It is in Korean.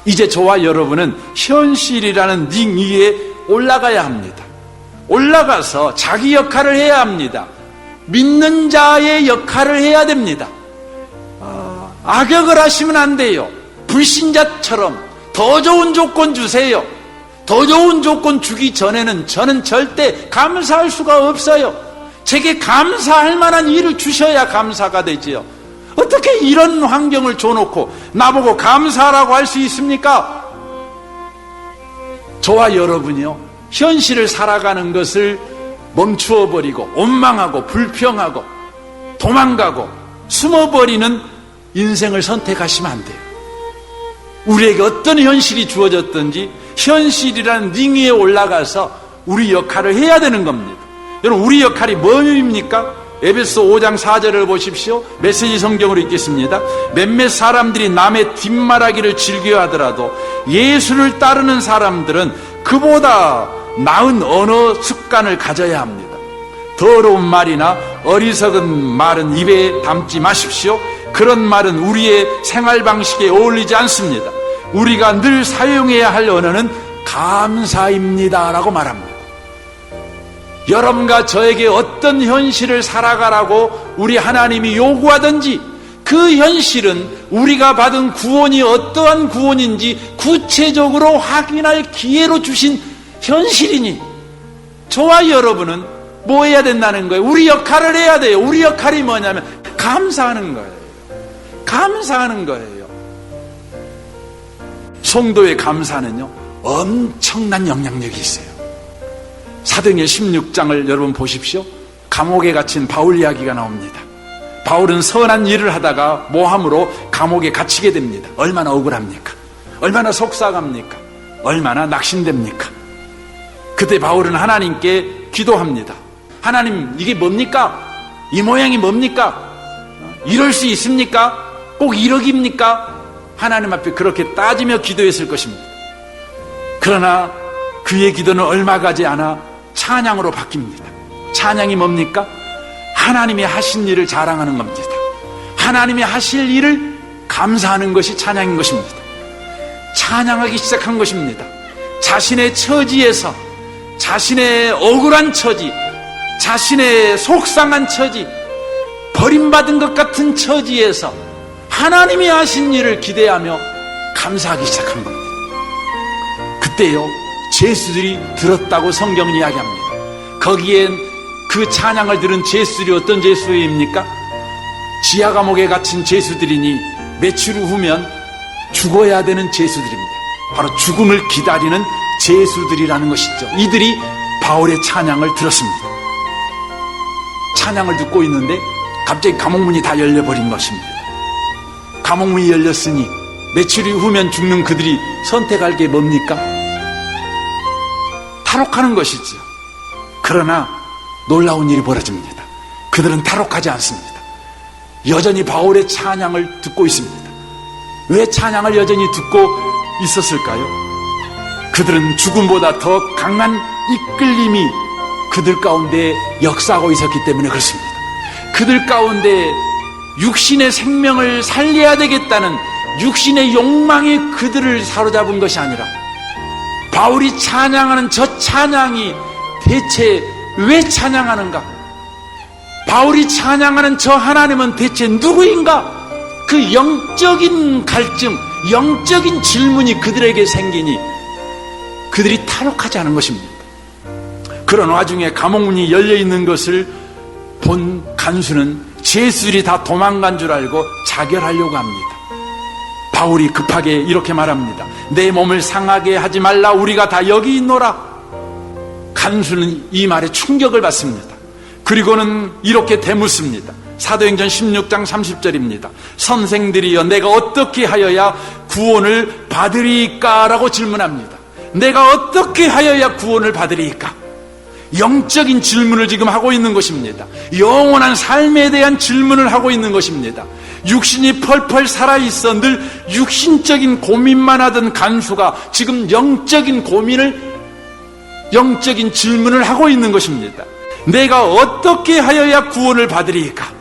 이제 저와 여러분은 현실이라는 링 위에 올라가야 합니다. 올라가서 자기 역할을 해야 합니다. 믿는 자의 역할을 해야 됩니다. 악역을 하시면 안 돼요. 불신자처럼 더 좋은 조건 주세요. 더 좋은 조건 주기 전에는 저는 절대 감사할 수가 없어요. 제게 감사할 만한 일을 주셔야 감사가 되지요. 어떻게 이런 환경을 줘놓고 나보고 감사하라고 할 수 있습니까? 저와 여러분이요, 현실을 살아가는 것을 멈추어 버리고 원망하고 불평하고 도망가고 숨어버리는 인생을 선택하시면 안 돼요. 우리에게 어떤 현실이 주어졌든지 현실이라는 링 위에 올라가서 우리 역할을 해야 되는 겁니다. 여러분, 우리 역할이 뭐입니까? 에베소 5장 4절을 보십시오. 메시지 성경으로 읽겠습니다. 몇몇 사람들이 남의 뒷말하기를 즐겨하더라도 예수를 따르는 사람들은 그보다 나은 언어 습관을 가져야 합니다. 더러운 말이나 어리석은 말은 입에 담지 마십시오. 그런 말은 우리의 생활 방식에 어울리지 않습니다. 우리가 늘 사용해야 할 언어는 감사입니다 라고 말합니다. 여러분과 저에게 어떤 현실을 살아가라고 우리 하나님이 요구하든지 그 현실은 우리가 받은 구원이 어떠한 구원인지 구체적으로 확인할 기회로 주신 현실이니 저와 여러분은 뭐 해야 된다는 거예요? 우리 역할을 해야 돼요. 우리 역할이 뭐냐면 감사하는 거예요. 감사하는 거예요. 성도의 감사는요, 엄청난 영향력이 있어요. 사도행전 16장을 여러분 보십시오. 감옥에 갇힌 바울 이야기가 나옵니다. 바울은 선한 일을 하다가 모함으로 감옥에 갇히게 됩니다. 얼마나 억울합니까? 얼마나 속상합니까? 얼마나 낙심됩니까? 그때 바울은 하나님께 기도합니다. 하나님, 이게 뭡니까? 이 모양이 뭡니까? 이럴 수 있습니까? 꼭 이러기입니까? 하나님 앞에 그렇게 따지며 기도했을 것입니다. 그러나 그의 기도는 얼마 가지 않아 찬양으로 바뀝니다. 찬양이 뭡니까? 하나님이 하신 일을 자랑하는 겁니다. 하나님이 하실 일을 감사하는 것이 찬양인 것입니다. 찬양하기 시작한 것입니다. 자신의 처지에서, 자신의 억울한 처지, 자신의 속상한 처지, 버림받은 것 같은 처지에서 하나님이 하신 일을 기대하며 감사하기 시작한 겁니다. 그때요, 죄수들이 들었다고 성경은 이야기합니다. 거기엔 그 찬양을 들은 죄수들이 어떤 죄수입니까? 지하 감옥에 갇힌 죄수들이니 며칠 후면 죽어야 되는 죄수들입니다. 바로 죽음을 기다리는 죄수들이라는 것이죠. 이들이 바울의 찬양을 들었습니다. 찬양을 듣고 있는데 갑자기 감옥문이 다 열려버린 것입니다. 감옥문이 열렸으니 며칠 후면 죽는 그들이 선택할 게 뭡니까? 탈옥하는 것이죠. 그러나 놀라운 일이 벌어집니다. 그들은 탈옥하지 않습니다. 여전히 바울의 찬양을 듣고 있습니다. 왜 찬양을 여전히 듣고 있었을까요? 그들은 죽음보다 더 강한 이끌림이 그들 가운데 역사하고 있었기 때문에 그렇습니다. 그들 가운데 육신의 생명을 살려야 되겠다는 육신의 욕망이 그들을 사로잡은 것이 아니라 바울이 찬양하는 저 찬양이 대체 왜 찬양하는가? 바울이 찬양하는 저 하나님은 대체 누구인가? 그 영적인 갈증, 영적인 질문이 그들에게 생기니 그들이 탈옥하지 않은 것입니다. 그런 와중에 감옥문이 열려있는 것을 본 간수는 죄수들이 다 도망간 줄 알고 자결하려고 합니다. 바울이 급하게 이렇게 말합니다. 내 몸을 상하게 하지 말라. 우리가 다 여기 있노라. 간수는 이 말에 충격을 받습니다. 그리고는 이렇게 되묻습니다. 사도행전 16장 30절입니다. 선생들이여, 내가 어떻게 하여야 구원을 받으리까? 라고 질문합니다. 내가 어떻게 하여야 구원을 받으리까? 영적인 질문을 지금 하고 있는 것입니다. 영원한 삶에 대한 질문을 하고 있는 것입니다. 육신이 펄펄 살아있어 늘 육신적인 고민만 하던 간수가 지금 영적인 고민을, 영적인 질문을 하고 있는 것입니다. 내가 어떻게 하여야 구원을 받으리까?